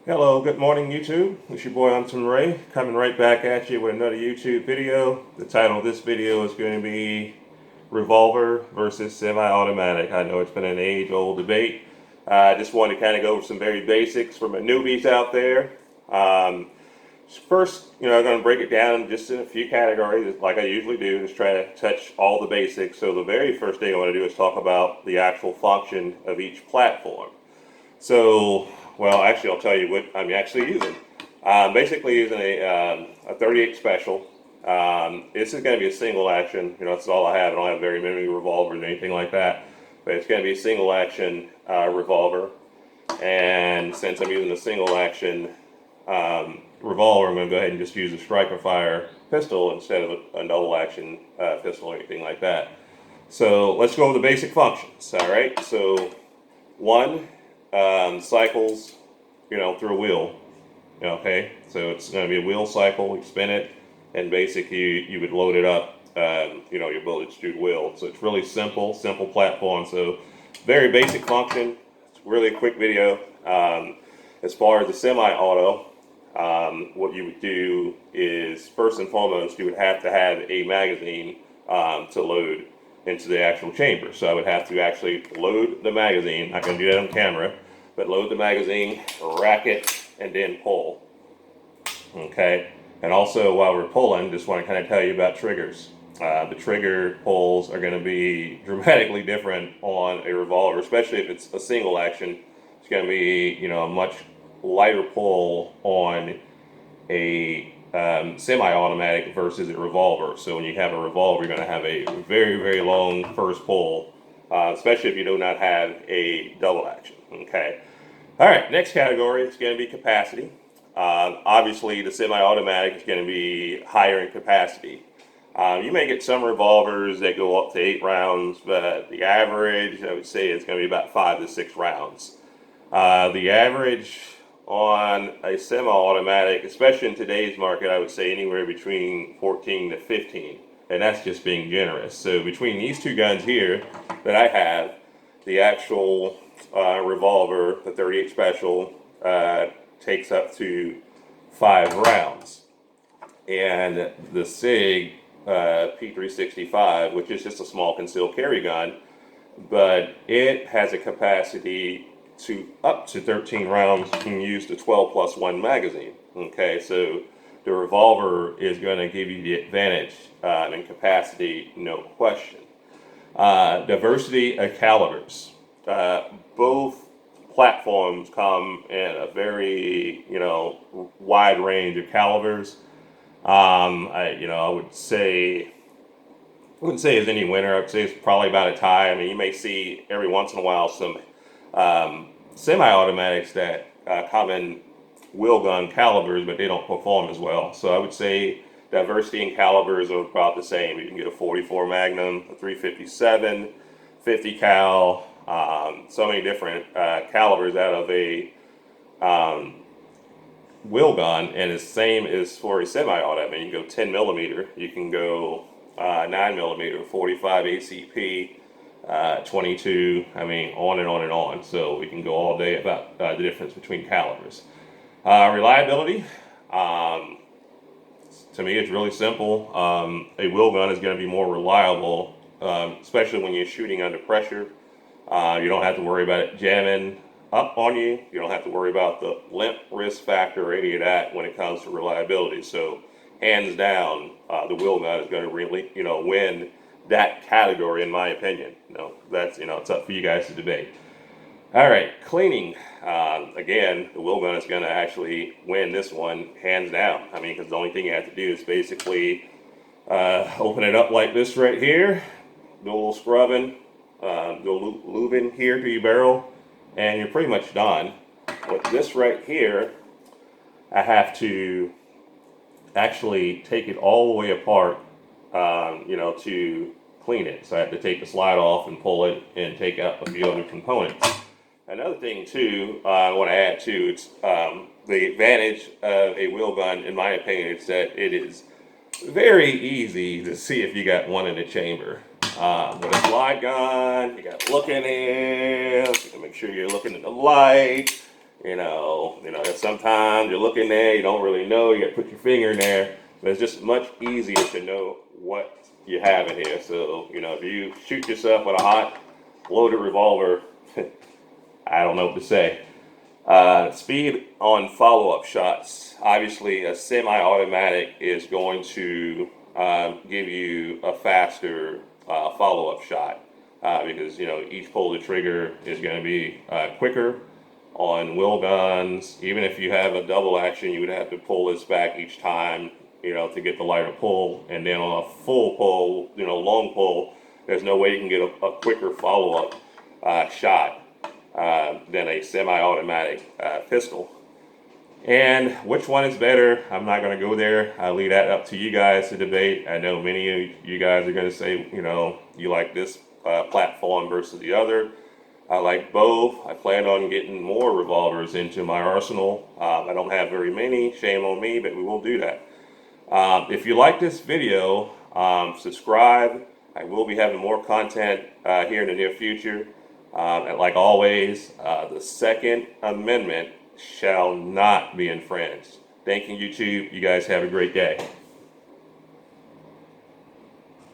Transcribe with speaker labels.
Speaker 1: Hello, good morning YouTube. It's your boy ATUM-RE coming right back at you with another YouTube video. The title of this video is going to be revolver versus semi-automatic. I know it's been an age-old debate. I just wanted to kind of go over some very basics for my newbies out there. First, I'm going to break it down just in a few categories like I usually do, just try to touch all the basics. So the very first thing I want to do is talk about the actual function of each platform. So, well, actually, I'll tell you what I'm actually using. Basically using a 38 special. This is going to be a single action. That's all I have. I don't have very many revolvers or anything like that. But it's going to be a single action revolver. And since I'm using a single action revolver, I'm going to go ahead and just use a striker fire pistol instead of a double action pistol or anything like that. So let's go over the basic functions. All right. So one. Cycles, through a wheel. Okay, so it's going to be a wheel cycle. You spin it, and basically you would load it up. Your bullets through the wheel. So it's really simple platform. So very basic function. It's really a quick video. As far as the semi-auto, what you would do is first and foremost you would have to have a magazine to load into the actual chamber. So I would have to actually load the magazine. I can do that on camera, but load the magazine, rack it, and then pull. Okay, and also while we're pulling, just want to kind of tell you about triggers. The trigger pulls are going to be dramatically different on a revolver, especially if it's a single action. It's going to be, a much lighter pull on a semi-automatic versus a revolver. So when you have a revolver, you're going to have a very, very long first pull, especially if you do not have a double action. Okay. All right. Next category is going to be capacity. Obviously, the semi-automatic is going to be higher in capacity. You may get some revolvers that go up to 8 rounds, but the average, I would say, is going to be about 5 to 6 rounds. The average on a semi-automatic, especially in today's market, I would say anywhere between 14 to 15, and that's just being generous. So between these two guns here that I have, the actual revolver, the 38 special, takes up to 5 rounds, and the Sig P365, which is just a small concealed carry gun, but it has a capacity to up to 13 rounds. You can use the 12+1 magazine. Okay, so the revolver is going to give you the advantage in capacity, no question. Diversity of calibers. Both platforms come in a very, wide range of calibers. I would say, I wouldn't say there's any winner. I would say it's probably about a tie. I mean, you may see every once in a while some semi-automatics that come in wheel gun calibers, but they don't perform as well. So I would say diversity in calibers are about the same. You can get a 44 Magnum, a 357, 50 cal, so many different calibers out of a wheel gun, and the same is for a semi-auto. I mean, you can go 10 millimeter, you can go 9 millimeter, 45 ACP, 22, I mean, on and on and on. So we can go all day about the difference between calibers. Reliability, to me, it's really simple. A wheel gun is going to be more reliable, especially when you're shooting under pressure. You don't have to worry about it jamming up on you. You don't have to worry about the limp risk factor or any of that when it comes to reliability. So hands down, the wheel gun is going to really, win that category, in my opinion. That's, it's up for you guys to debate. All right, cleaning. Again, the wheel gun is going to actually win this one hands down. I mean, because the only thing you have to do is basically open it up like this right here, do a little scrubbing, do a lubing here to your barrel, and you're pretty much done. With this right here, I have to actually take it all the way apart, to clean it. So I have to take the slide off and pull it and take out a few other components. Another thing too, I want to add too, it's the advantage of a wheel gun, in my opinion, is that it is very easy to see if you got one in the chamber. With a slide gun, you got to look in here, you can make sure you're looking at the light, Sometimes you're looking there, you don't really know, you got to put your finger in there, but it's just much easier to know what you have in here. So, if you shoot yourself with a hot loaded revolver, I don't know what to say. Speed on follow-up shots. Obviously, a semi-automatic is going to give you a faster follow-up shot because each pull of the trigger is going to be quicker. On wheel guns, even if you have a double action, you would have to pull this back each time, to get the lighter pull. And then on a full pull, long pull, there's no way you can get a quicker follow-up shot than a semi-automatic pistol. And which one is better? I'm not going to go there. I'll leave that up to you guys to debate. I know many of you guys are going to say, you like this platform versus the other. I like both. I plan on getting more revolvers into my arsenal. I don't have very many, shame on me, but we will do that. If you like this video, subscribe. I will be having more content here in the near future. And like always, the Second Amendment shall not be infringed. Thank you, YouTube. You guys have a great day.